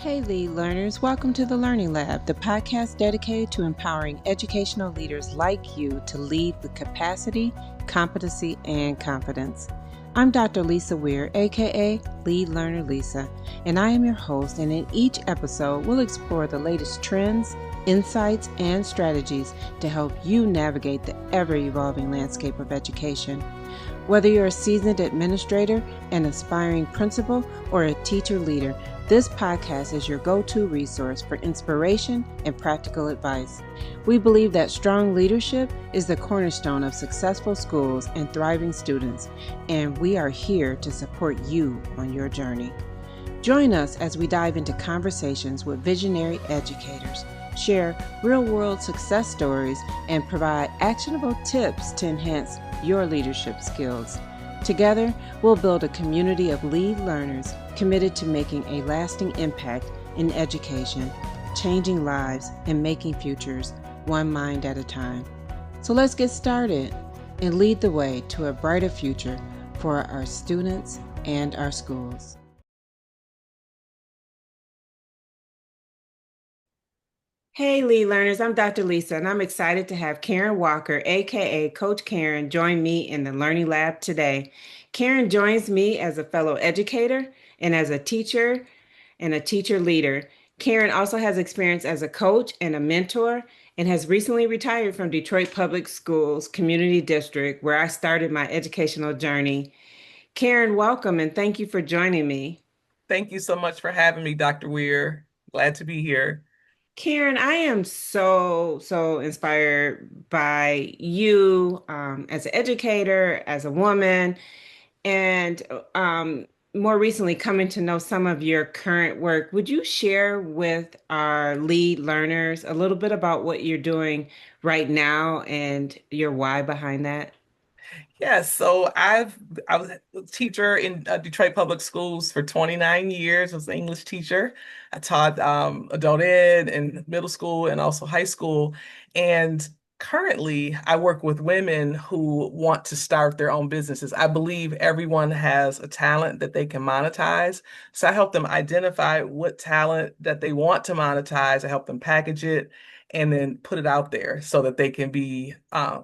Hey, lead learners, welcome to the Learning Lab, the podcast dedicated to empowering educational leaders like you to lead with capacity, competency, and confidence. I'm Dr. Lisa Weir, aka Lead Learner Lisa, and I am your host. And in each episode, we'll explore the latest trends, insights, and strategies to help you navigate the ever evolving landscape of education. Whether you're a seasoned administrator, an aspiring principal, or a teacher leader, this podcast is your go-to resource for inspiration and practical advice. We believe that strong leadership is the cornerstone of successful schools and thriving students, and we are here to support you on your journey. Join us as we dive into conversations with visionary educators, share real-world success stories, and provide actionable tips to enhance your leadership skills. Together, we'll build a community of lead learners committed to making a lasting impact in education, changing lives, and making futures one mind at a time. So let's get started and lead the way to a brighter future for our students and our schools. Hey, lead learners, I'm Dr. Lisa, and I'm excited to have Karen Walker, aka Coach Karen, join me in the Learning Lab today. Karen joins me as a fellow educator and as a teacher and a teacher leader. Karen also has experience as a coach and a mentor and has recently retired from Detroit Public Schools Community District, where I started my educational journey. Karen, welcome and thank you for joining me. Thank you so much for having me, Dr. Weir. Glad to be here. Karen, I am so inspired by you as an educator, as a woman, and more recently coming to know some of your current work. Would you share with our lead learners a little bit about what you're doing right now and your why behind that? Yes, so I was a teacher in Detroit Public Schools for 29 years. I was an English teacher. I taught adult ed and middle school and also high school. And currently, I work with women who want to start their own businesses. I believe everyone has a talent that they can monetize. So I help them identify what talent that they want to monetize. I help them package it and then put it out there so that they can be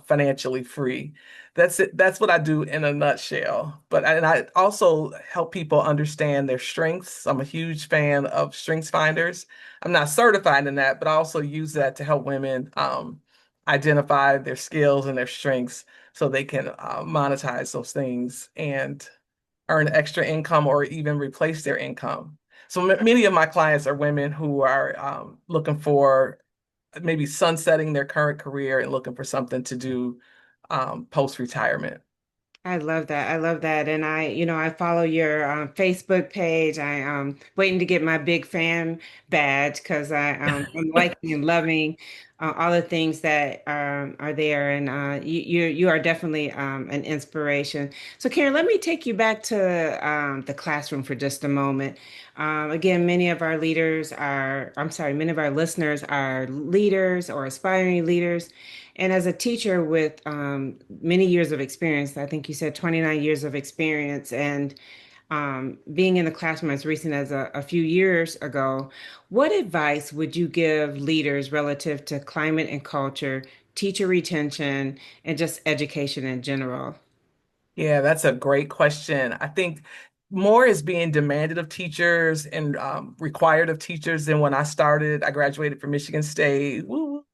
financially free. That's it. That's what I do in a nutshell. And I also help people understand their strengths. I'm a huge fan of strengths finders. I'm not certified in that, but I also use that to help women identify their skills and their strengths so they can monetize those things and earn extra income or even replace their income. So many of my clients are women who are looking for maybe sunsetting their current career and looking for something to do post-retirement. I love that. I love that. And I follow your Facebook page. Waiting to get my big fan badge because I'm liking and loving all the things that are there. And you are definitely an inspiration. So Karen, let me take you back to the classroom for just a moment. Again, many of our listeners are leaders or aspiring leaders. And as a teacher with many years of experience, I think you said 29 years of experience, and being in the classroom as recent as a few years ago, what advice would you give leaders relative to climate and culture, teacher retention, and just education in general? Yeah, that's a great question. I think more is being demanded of teachers and required of teachers than when I started. I graduated from Michigan State woo,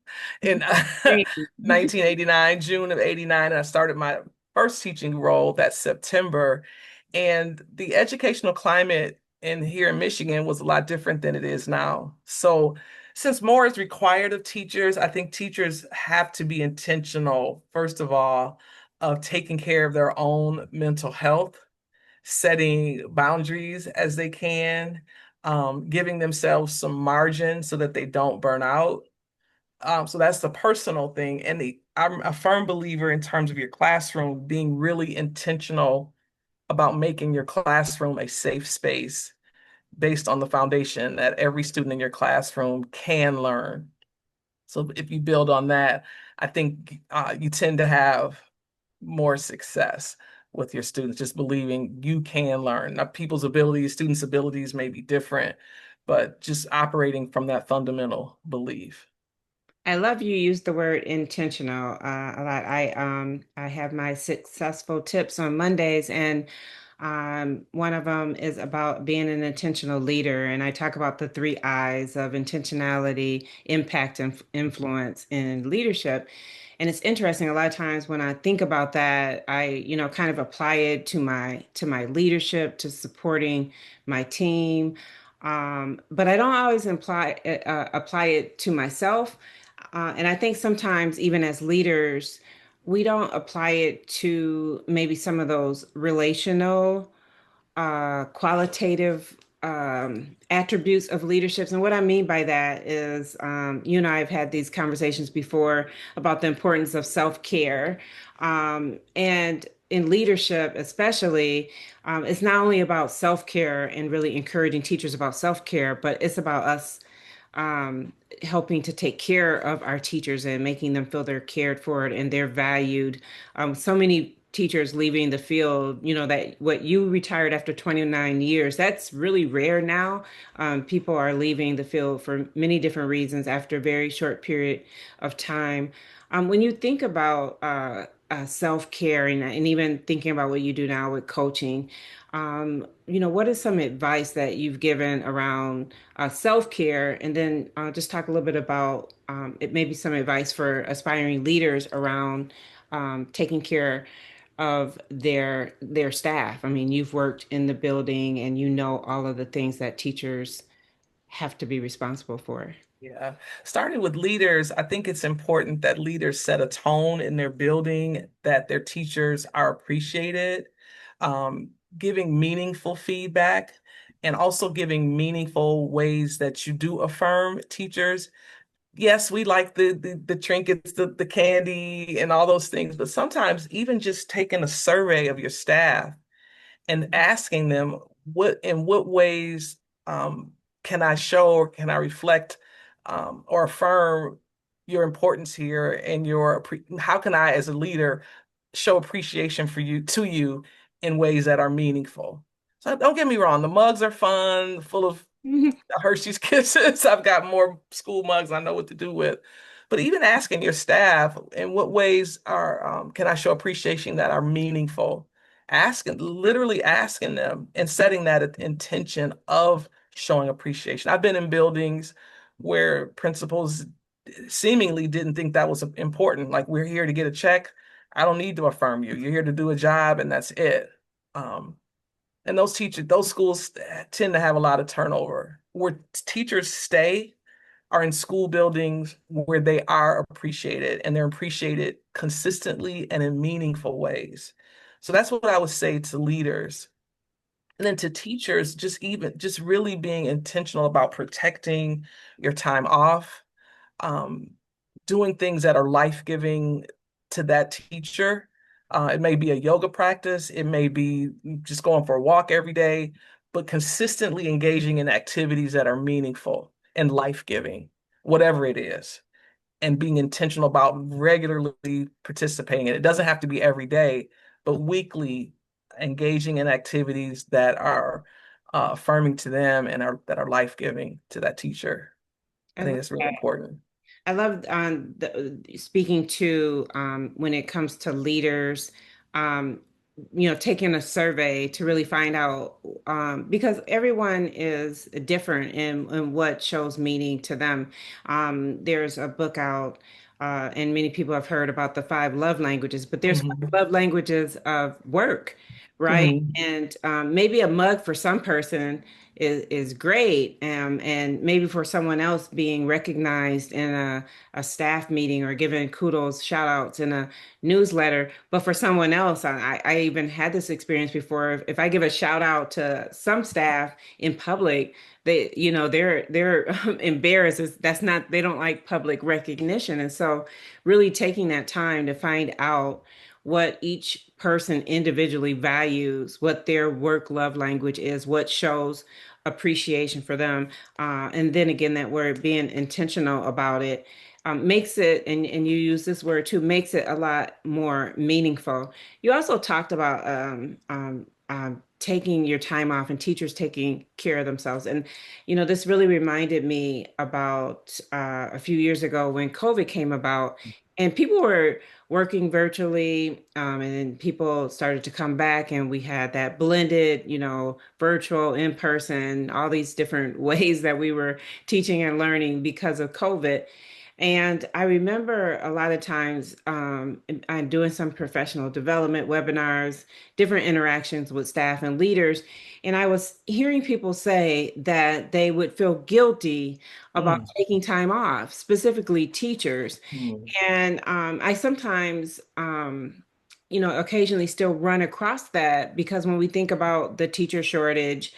in Same. 1989, June of 89, and I started my first teaching role that September. And the educational climate in here in Michigan was a lot different than it is now. So since more is required of teachers, I think teachers have to be intentional, first of all, of taking care of their own mental health, setting boundaries as they can, giving themselves some margin so that they don't burn out. So that's the personal thing. I'm a firm believer in terms of your classroom being really intentional about making your classroom a safe space based on the foundation that every student in your classroom can learn. So if you build on that, I think you tend to have more success with your students, just believing you can learn. Now, people's abilities, students' abilities may be different, but just operating from that fundamental belief. I love you use the word intentional a lot. I have my successful tips on Mondays, and one of them is about being an intentional leader. And I talk about the three I's of intentionality, impact, and influence in leadership. And it's interesting. A lot of times when I think about that, I kind of apply it to my leadership, to supporting my team. But I don't always apply it to myself. And I think sometimes, even as leaders, we don't apply it to maybe some of those relational, qualitative attributes of leaderships. And what I mean by that is, you and I have had these conversations before about the importance of self-care. And in leadership, especially, it's not only about self-care and really encouraging teachers about self-care, but it's about us um, helping to take care of our teachers and making them feel they're cared for and they're valued. So many teachers leaving the field, that what you retired after 29 years, that's really rare now. People are leaving the field for many different reasons after a very short period of time. When you think about self-care and even thinking about what you do now with coaching, what is some advice that you've given around self-care? And then just talk a little bit about it may be some advice for aspiring leaders around taking care of their staff. I mean, you've worked in the building and you know all of the things that teachers have to be responsible for. Yeah. Starting with leaders, I think it's important that leaders set a tone in their building, that their teachers are appreciated, um, giving meaningful feedback, and also giving meaningful ways that you do affirm teachers. Yes, we like the trinkets, the candy, and all those things, but sometimes even just taking a survey of your staff and asking them what ways um, can I show or can I reflect or affirm your importance here and how can I as a leader show appreciation for you to you in ways that are meaningful. So don't get me wrong, the mugs are fun, full of Hershey's Kisses. I've got more school mugs I know what to do with. But even asking your staff in what ways can I show appreciation that are meaningful? Literally asking them and setting that intention of showing appreciation. I've been in buildings where principals seemingly didn't think that was important. Like, we're here to get a check. I don't need to affirm you. You're here to do a job, and that's it. Um, and those schools tend to have a lot of turnover. Where teachers stay are in school buildings where they are appreciated and they're appreciated consistently and in meaningful ways. So that's what I would say to leaders. And then to teachers, just really being intentional about protecting your time off, um, doing things that are life-giving to that teacher. It may be a yoga practice, it may be just going for a walk every day, but consistently engaging in activities that are meaningful and life-giving, whatever it is, and being intentional about regularly participating. And it doesn't have to be every day, but weekly engaging in activities that are affirming to them and that are life-giving to that teacher. I I think love that's really that. important. I love speaking to when it comes to leaders, um, taking a survey to really find out because everyone is different in what shows meaning to them. There's a book out, and many people have heard about the five love languages, but there's five Mhm. love languages of work, right? Mhm. And maybe a mug for some person is great, and maybe for someone else being recognized in a staff meeting or given kudos, shout outs in a newsletter. But for someone else, I even had this experience before. If I give a shout out to some staff in public, they're embarrassed. That's not, they don't like public recognition. And so really taking that time to find out what each person individually values, what their work love language is, what shows appreciation for them. And then again, that word being intentional about it makes it, and you use this word too, makes it a lot more meaningful. You also talked about taking your time off and teachers taking care of themselves. And, this really reminded me about a few years ago when COVID came about and people were working virtually, and then people started to come back and we had that blended, virtual, in person, all these different ways that we were teaching and learning because of COVID. And I remember a lot of times I'm doing some professional development webinars, different interactions with staff and leaders. And I was hearing people say that they would feel guilty about Mm, taking time off, specifically teachers. mm, And I sometimes, occasionally still run across that because when we think about the teacher shortage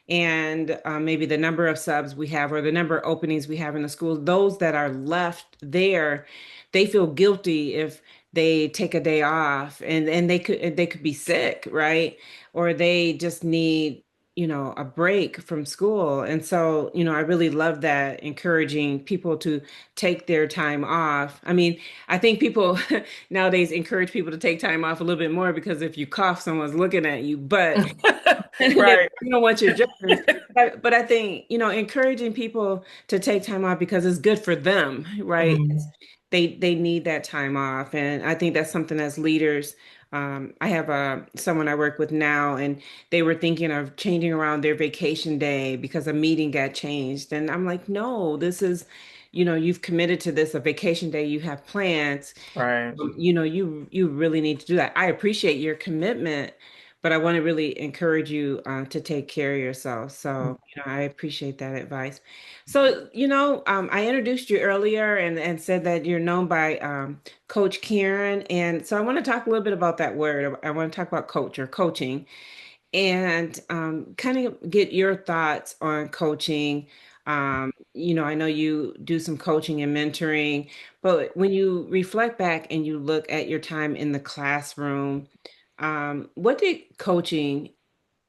and maybe the number of subs we have or the number of openings we have in the schools, those that are left there, they feel guilty if they take a day off and they could be sick, right? Or they just need a break from school. And so, I really love that, encouraging people to take their time off. I mean, I think people nowadays encourage people to take time off a little bit more because if you cough, someone's looking at you, but mm. they Right. don't want your judgment. But I think, encouraging people to take time off because it's good for them, right? Mm, They need that time off. And I think that's something as leaders. I have someone I work with now, and they were thinking of changing around their vacation day because a meeting got changed. And I'm like, no, this is, you've committed to this, a vacation day, you have plans. right. You really need to do that. I appreciate your commitment, but I want to really encourage you to take care of yourself. So, I appreciate that advice. So, I introduced you earlier and said that you're known by Coach Karen. And so I want to talk a little bit about that word. I want to talk about coach or coaching and kind of get your thoughts on coaching. I know you do some coaching and mentoring, but when you reflect back and you look at your time in the classroom, what did coaching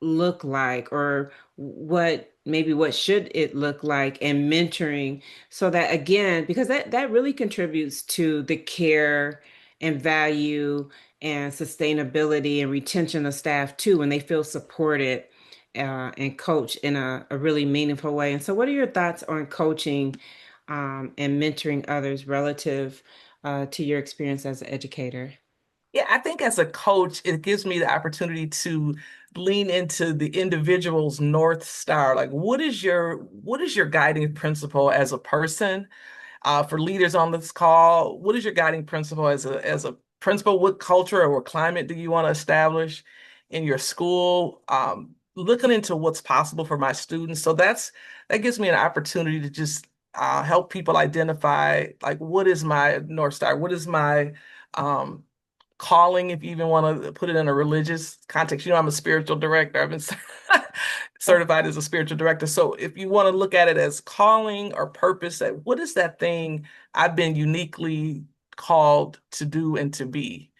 look like, or what should it look like, and mentoring, so that again, because that really contributes to the care and value and sustainability and retention of staff too when they feel supported and coached in a really meaningful way. And so what are your thoughts on coaching and mentoring others relative to your experience as an educator? Yeah, I think as a coach, it gives me the opportunity to lean into the individual's North Star. Like, what is your guiding principle as a person? For leaders on this call, what is your guiding principle as a principal? What culture or climate do you want to establish in your school? Looking into what's possible for my students. So that gives me an opportunity to just help people identify like what is my North Star? What is my um, calling, if you even want to put it in a religious context. I'm a spiritual director. I've been certified as a spiritual director. So if you want to look at it as calling or purpose, that what is that thing I've been uniquely called to do and to be?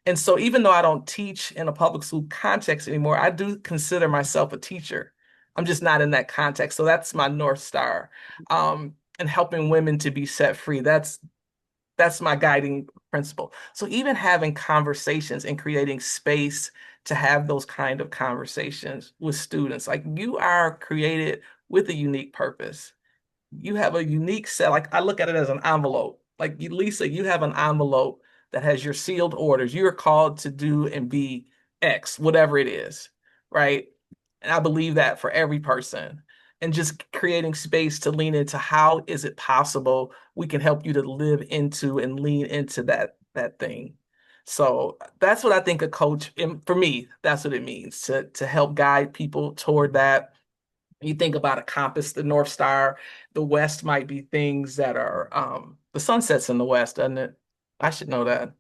And so even though I don't teach in a public school context anymore, I do consider myself a teacher. I'm just not in that context. So that's my North Star. And helping women to be set free. That's my guiding principle. So even having conversations and creating space to have those kind of conversations with students, like you are created with a unique purpose. You have a unique set. Like I look at it as an envelope. Like Lisa, you have an envelope that has your sealed orders. You're called to do and be X, whatever it is, right? And I believe that for every person. And just creating space to lean into how is it possible we can help you to live into and lean into that thing. So that's what I think a coach, and for me, that's what it means to help guide people toward that. You think about a compass, the North Star, the West might be things that are the sunsets in the West, doesn't it? I should know that.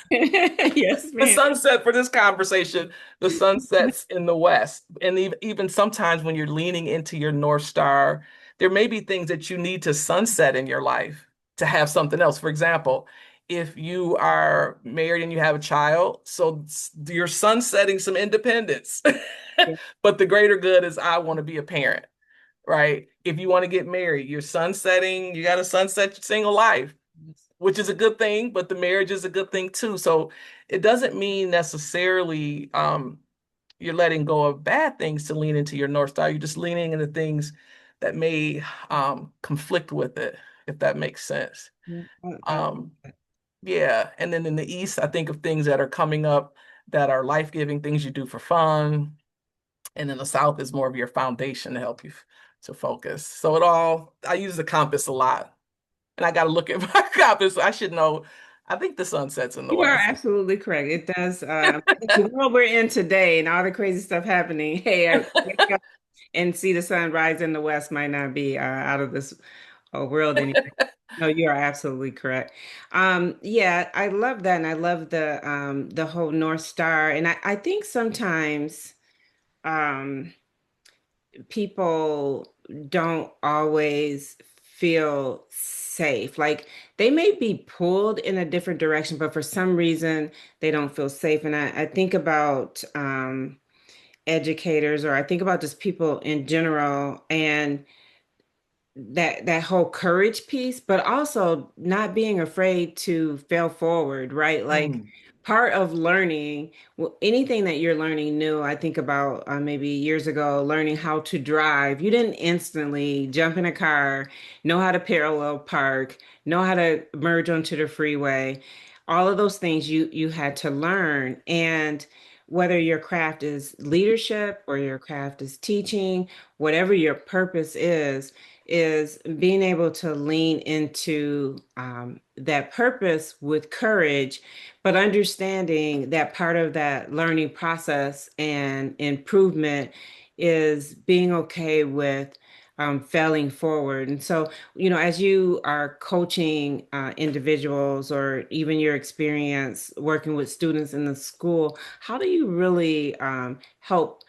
Yes, The ma'am. sunset for this conversation, the sunsets in the West. And even sometimes when you're leaning into your North Star, there may be things that you need to sunset in your life to have something else. For example, if you are married and you have a child, so you're sunsetting some independence. Yeah. But the greater good is I want to be a parent, right? If you want to get married, you're sunsetting, you got to sunset your single life, which is a good thing, but the marriage is a good thing too. So it doesn't mean necessarily you're letting go of bad things to lean into your North Star. You're just leaning into things that may conflict with it, if that makes sense. Yeah, I Um, yeah. And then in the East, I think of things that are coming up that are life-giving, things you do for fun. And in the South is more of your foundation to help you to focus. So I use the compass a lot. And I got to look at my compass. I should know. I think the sun sets in the You are west. absolutely correct. It does. The world we're in today and all the crazy stuff happening. Hey, I wake up and see the sun rise in the west might not be out of this world anymore. No, you are absolutely correct. Yeah, I love that, and I love the whole North Star. And I think sometimes um, people don't always feel safe. Like they may be pulled in a different direction, but for some reason they don't feel safe. And I think about educators, or I think about just people in general, and that whole courage piece, but also not being afraid to fail forward, right? Like Mm, part of learning, well, anything that you're learning new, I think about maybe years ago, learning how to drive. You didn't instantly jump in a car, know how to parallel park, know how to merge onto the freeway. All of those things you had to learn. And whether your craft is leadership or your craft is teaching, whatever your purpose is being able to lean into that purpose with courage, but understanding that part of that learning process and improvement is being okay with failing forward. And so, as you are coaching individuals or even your experience working with students in the school, how do you really help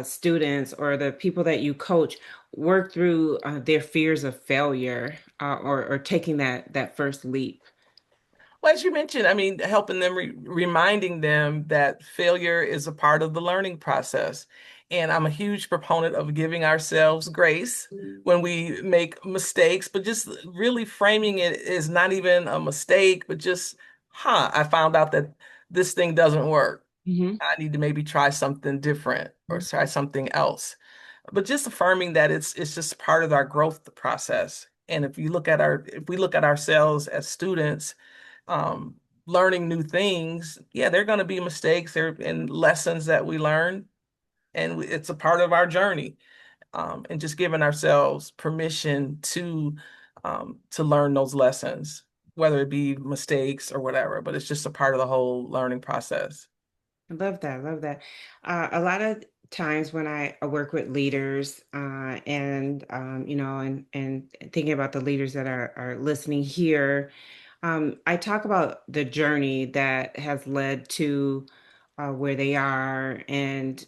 students or the people that you coach work through their fears of failure or taking that first leap? well, as you mentioned, I mean, helping them, reminding them that failure is a part of the learning process. And I'm a huge proponent of giving ourselves grace when we make mistakes, but just really framing it as not even a mistake, but just, I found out that this thing doesn't work. Hmm. I need to maybe try something different or try something else. But just affirming that it's just part of our growth process. And if we look at ourselves as students, um, learning new things, yeah, there are going to be mistakes there and lessons that we learn, and it's a part of our journey. And just giving ourselves permission to learn those lessons, whether it be mistakes or whatever, but it's just a part of the whole learning process. I love that. I love that. A lot of times when I work with leaders and and thinking about the leaders that are listening here, I talk about the journey that has led to where they are, and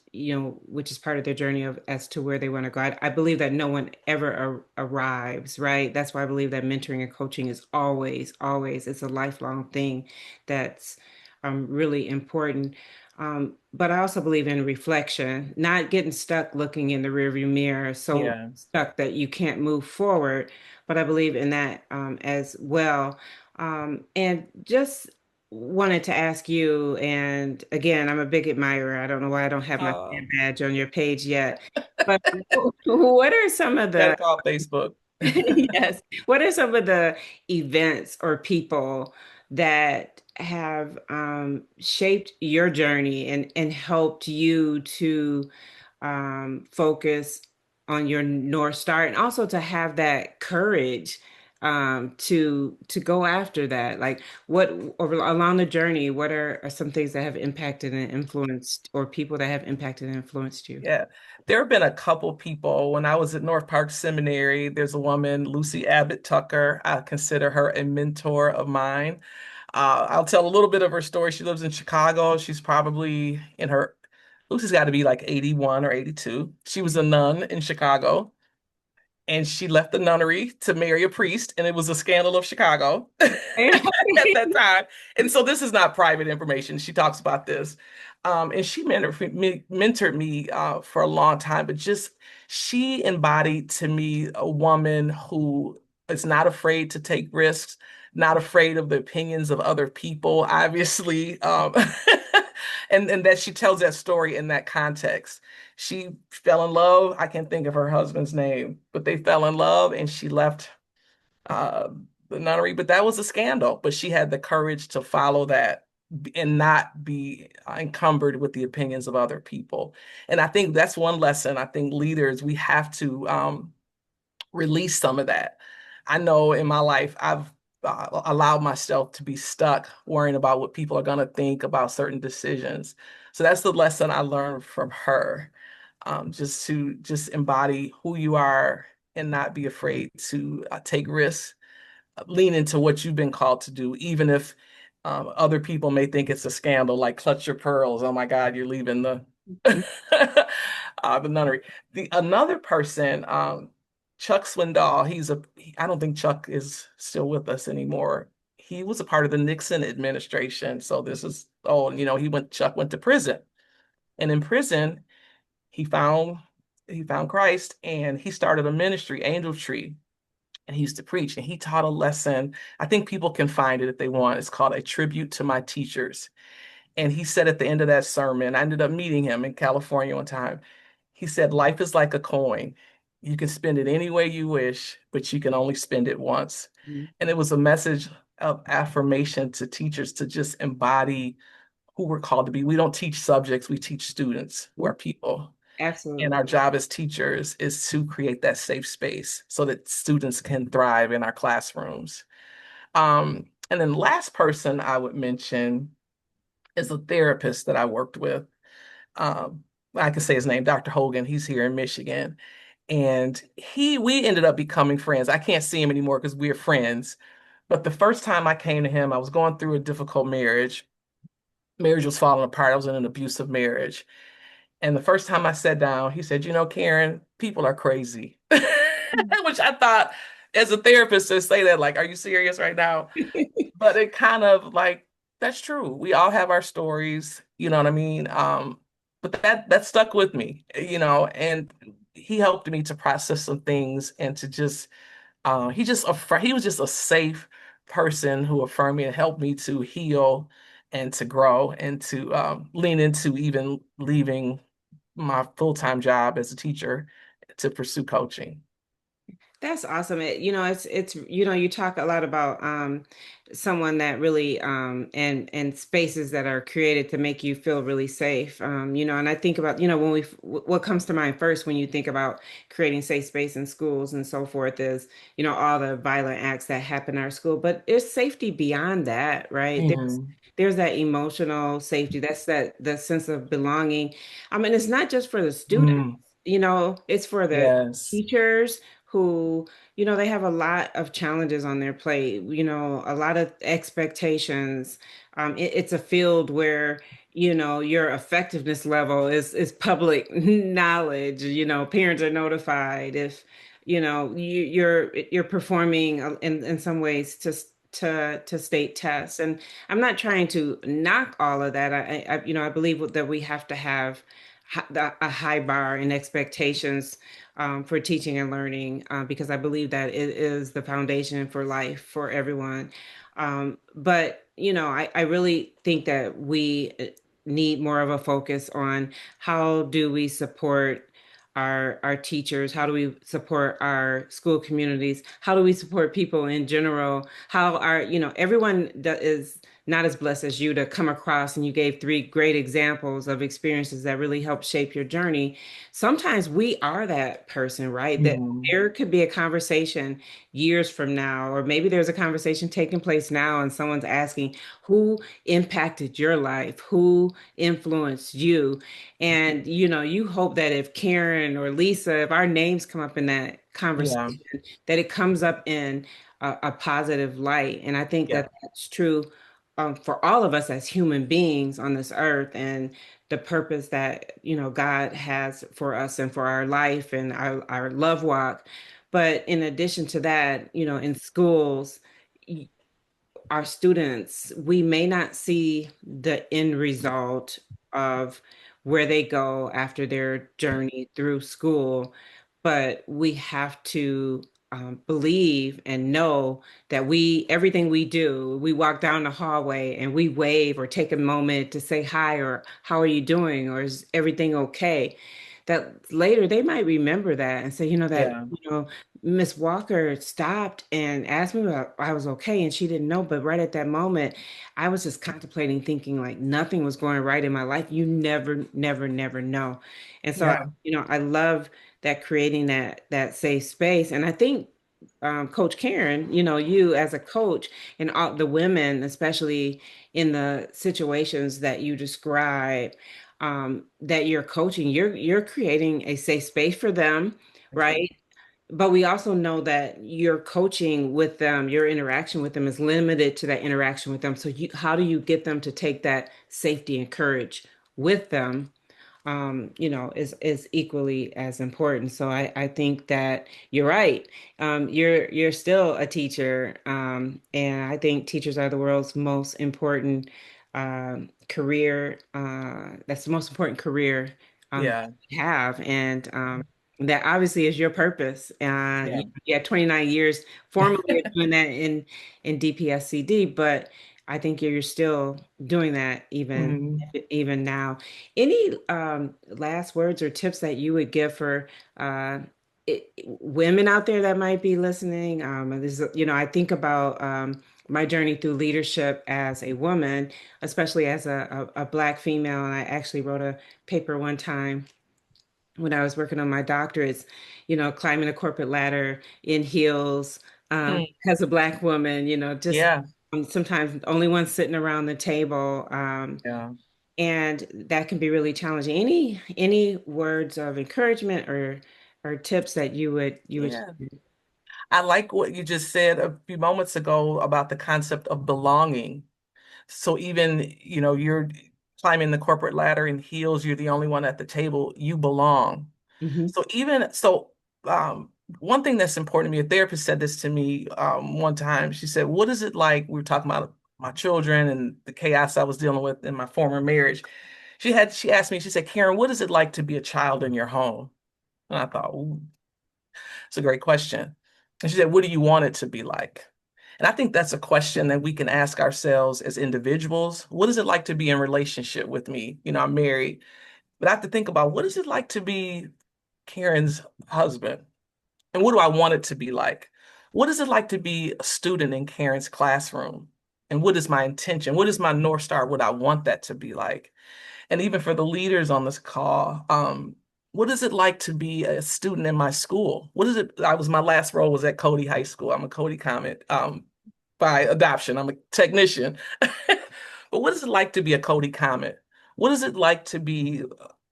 which is part of their journey of as to where they want to go. I believe that no one ever arrives, right? That's why I believe that mentoring and coaching is always it's a lifelong thing that's really important. But I also believe in reflection, not getting stuck looking in the rearview mirror, so Yeah. stuck that you can't move forward. But I believe in that as well. And just wanted to ask you, and again, I'm a big admirer. I don't know why I don't have my fan badge on your page yet, but what are some of Got to the call Facebook. yes. What are some of the events or people that have shaped your journey and helped you to focus on your North Star and also to have that courage to go after that? Like what or along the journey, what are some things that have impacted and influenced or people that have impacted and influenced you? Yeah, there have been a couple people. When I was at North Park Seminary, there's a woman, Lucy Abbott Tucker. I consider her a mentor of mine. I'll tell a little bit of her story. She lives in Chicago. She's probably Lucy's got to be like 81 or 82. She was a nun in Chicago, and she left the nunnery to marry a priest, and it was a scandal of Chicago at that time. And so this is not private information. She talks about this. And she mentored me for a long time, but just she embodied to me a woman who is not afraid to take risks, not afraid of the opinions of other people, obviously. and that she tells that story in that context. She fell in love. I can't think of her husband's name, but they fell in love and she left uh, the nunnery. But that was a scandal. But she had the courage to follow that and not be encumbered with the opinions of other people. And I think that's one lesson. I think leaders, we have to release some of that. I know in my life, I've allowed myself to be stuck worrying about what people are going to think about certain decisions. So that's the lesson I learned from her. Just to just embody who you are and not be afraid to take risks, lean into what you've been called to do, even if other people may think it's a scandal, like clutch your pearls. Oh my God, you're leaving the the nunnery. The another person, Chuck Swindoll, I don't think Chuck is still with us anymore. He was a part of the Nixon administration. So this is, oh, Chuck went to prison. And in prison, he found he found Christ and he started a ministry, Angel Tree, and he used to preach and he taught a lesson. I think people can find it if they want. It's called A Tribute to My Teachers. And he said at the end of that sermon, I ended up meeting him in California one time. He said, life is like a coin. You can spend it any way you wish, but you can only spend it once. And it was a message of affirmation to teachers to just embody who we're called to be. We don't teach subjects, we teach students who are people. And our Absolutely. job as teachers is to create that safe space so that students can thrive in our classrooms. And then last person I would mention is a therapist that I worked with. Um, I can say his name, Dr. Hogan. He's here in Michigan. And we ended up becoming friends. I can't see him anymore because we're friends. But the first time I came to him, I was going through a difficult marriage. Marriage was falling apart. I was in an abusive marriage. And the first time I sat down, he said, Karen, people are crazy. Which I thought, as a therapist, to say that, like, are you serious right now? But it kind of like, that's true. We all have our stories, you know what I mean? But that stuck with me, and he helped me to process some things and to just he was just a safe person who affirmed me and helped me to heal and to grow and to lean into even leaving my full-time job as a teacher to pursue coaching. That's awesome. It's you talk a lot about someone that really and spaces that are created to make you feel really safe. And I think about, when what comes to mind first when you think about creating safe space in schools and so forth is, all the violent acts that happen in our school, but there's safety beyond that, right? Mm, There's that emotional safety. That's the sense of belonging. I mean, it's not just for the students, mm, it's for the yes. teachers who, they have a lot of challenges on their plate, a lot of expectations. It's a field where, your effectiveness level is public knowledge. Parents are notified if, you're performing in some ways to state tests. And I'm not trying to knock all of that. I believe that we have to have a high bar and expectations for teaching and learning, because I believe that it is the foundation for life for everyone. But I really think that we need more of a focus on how do we support our teachers, how do we support our school communities, how do we support people in general, how are, everyone that is not as blessed as you to come across, and you gave three great examples of experiences that really helped shape your journey. Sometimes we are that person, right? That Mm, there could be a conversation years from now, or maybe there's a conversation taking place now, and someone's asking who impacted your life, who influenced you. And you hope that if Karen or Lisa, if our names come up in that yeah, conversation, that it comes up in a positive light. And I think yeah, that that's true, for all of us as human beings on this earth, and the purpose that God has for us and for our life and our love walk. But in addition to that, in schools, our students, we may not see the end result of where they go after their journey through school, but we have to believe and know that everything we do, we walk down the hallway and we wave or take a moment to say hi or how are you doing or is everything okay? That later they might remember that and say, Yeah. Miss Walker stopped and asked me if I was okay, and she didn't know. But right at that moment, I was just contemplating, thinking like nothing was going right in my life. You never, never, never know. And so, Yeah. I love that creating that safe space. And I think Coach Karen, you as a coach and all the women, especially in the situations that you describe, that you're coaching, you're creating a safe space for them, Okay. right? But we also know that your coaching with them, your interaction with them is limited to that interaction with them. So how do you get them to take that safety and courage with them? Is equally as important. So I think that you're right. You're still a teacher, and I think teachers are the world's most important career. That's the most important career Yeah. you have, and that obviously is your purpose. Yeah. You had 29 years formally doing that in DPSCD, but I think you're still doing that Mhm. even now. Any last words or tips that you would give for women out there that might be listening? I think about my journey through leadership as a woman, especially as a Black female. And I actually wrote a paper one time when I was working on my doctorates, climbing the corporate ladder in heels Mm. as a Black woman, just Yeah. sometimes the only one sitting around the table. Yeah. And that can be really challenging. Any words of encouragement or tips that you would Yeah. I like what you just said a few moments ago about the concept of belonging. So even, you're climbing the corporate ladder in heels, you're the only one at the table, you belong. Mhm. So one thing that's important to me, a therapist said this to me one time. She said, "What is it like?" We were talking about my children and the chaos I was dealing with in my former marriage. She asked me, she said, "Karen, what is it like to be a child in your home?" And I thought, "Ooh, it's a great question." And she said, "What do you want it to be like?" And I think that's a question that we can ask ourselves as individuals. What is it like to be in relationship with me? I'm married, but I have to think about what is it like to be Karen's husband? And what do I want it to be like? What is it like to be a student in Karen's classroom? And what is my intention? What is my North Star? What I want that to be like? And even for the leaders on this call, what is it like to be a student in my school? What is it? My last role was at Cody High School. I'm a Cody Comet by adoption. I'm a technician. But what is it like to be a Cody Comet? What is it like to be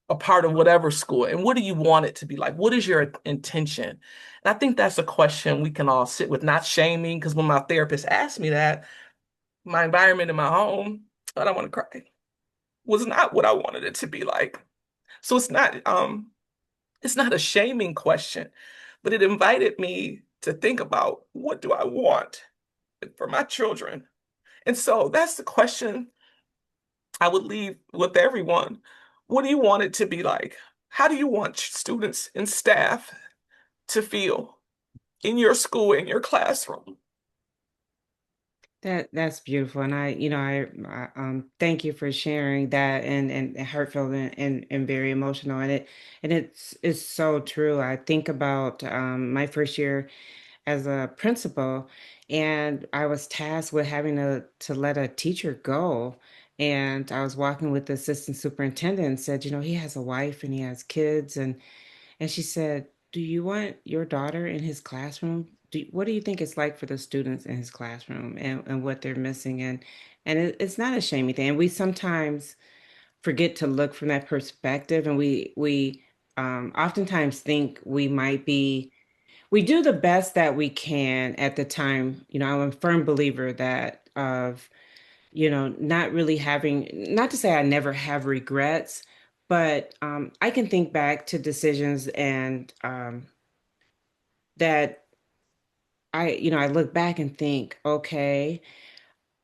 a part of whatever school? And what do you want it to be like? What is your intention? And I think that's a question we can all sit with, not shaming, because when my therapist asked me that, my environment in my home, I don't want to cry, was not what I wanted it to be like. So it's not a shaming question, but it invited me to think about what do I want for my children. And so that's the question I would leave with everyone. What do you want it to be like? How do you want students and staff to feel in your school, in your classroom? That's beautiful, and thank you for sharing that and heartfelt and very emotional, and it's so true. I think about my first year as a principal, and I was tasked with having to let a teacher go, and I was walking with the assistant superintendent and said, he has a wife and he has kids, and she said, "Do you want your daughter in his classroom? What do you think it's like for the students in his classroom and what they're missing?" And it's not a shamey thing. And we sometimes forget to look from that perspective, and we oftentimes think we do the best that we can at the time. I'm a firm believer that of not really having, not to say I never have regrets, but I can think back to decisions and that I look back and think, okay,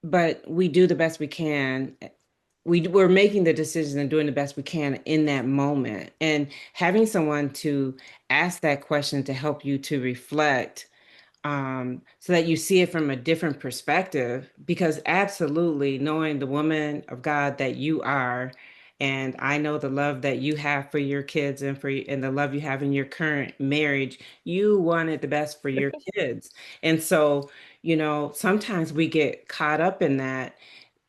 but we do the best we can. We're making the decisions and doing the best we can in that moment. And having someone to ask that question to help you to reflect, so that you see it from a different perspective. Because absolutely, knowing the woman of God that you are, and I know the love that you have for your kids and the love you have in your current marriage, you wanted the best for your kids. And so, sometimes we get caught up in that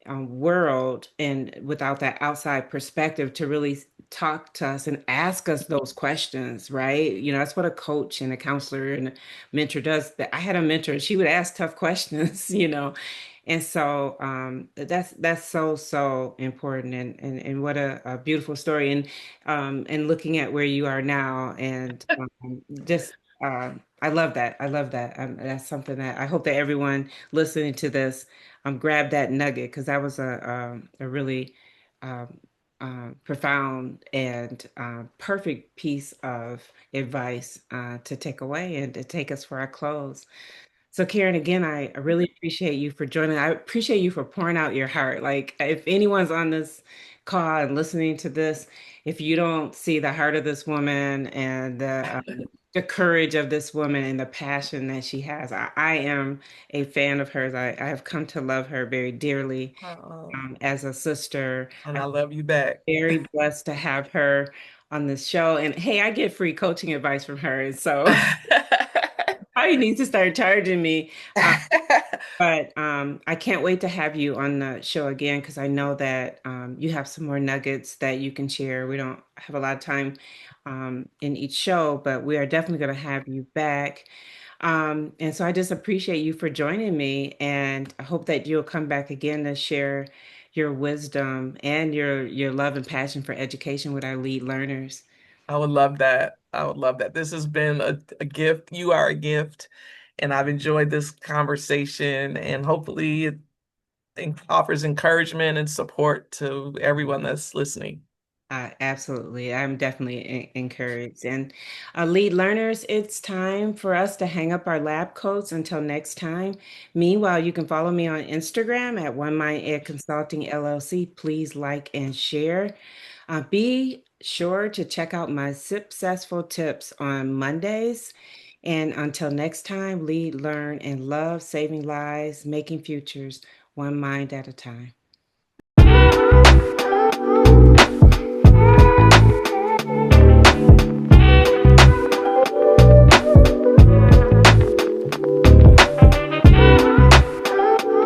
world and without that outside perspective to really talk to us and ask us those questions, right? That's what a coach and a counselor and a mentor does. That I had a mentor, she would ask tough questions, And so that's so important, and what a beautiful story, and looking at where you are now, and just I love that. I love that. That's something that I hope that everyone listening to this grab that nugget, because that was a really um, profound and perfect piece of advice to take away and to take us for our close. So, Karen, again, I really appreciate you for joining. I appreciate you for pouring out your heart. Like, if anyone's on this call and listening to this, if you don't see the heart of this woman and the courage of this woman and the passion that she has, I am a fan of hers. I have come to love her very dearly Oh, as a sister. and I'm I love you back. very blessed to have her on this show. And hey, I get free coaching advice from her. And so I need to start charging me. But I can't wait to have you on the show again, because I know that you have some more nuggets that you can share. We don't have a lot of time in each show, but we are definitely going to have you back. And so I just appreciate you for joining me, and I hope that you'll come back again to share your wisdom and your love and passion for education with our lead learners. I would love that. I would love that. This has been a gift. You are a gift. And I've enjoyed this conversation. And hopefully, it offers encouragement and support to everyone that's listening. Absolutely. I'm definitely encouraged. And lead learners, it's time for us to hang up our lab coats until next time. Meanwhile, you can follow me on Instagram at One Mind Ed Consulting LLC. Please like and share. Be sure to check out my successful tips on Mondays. And until next time, lead, learn, and love saving lives, making futures one mind at a time.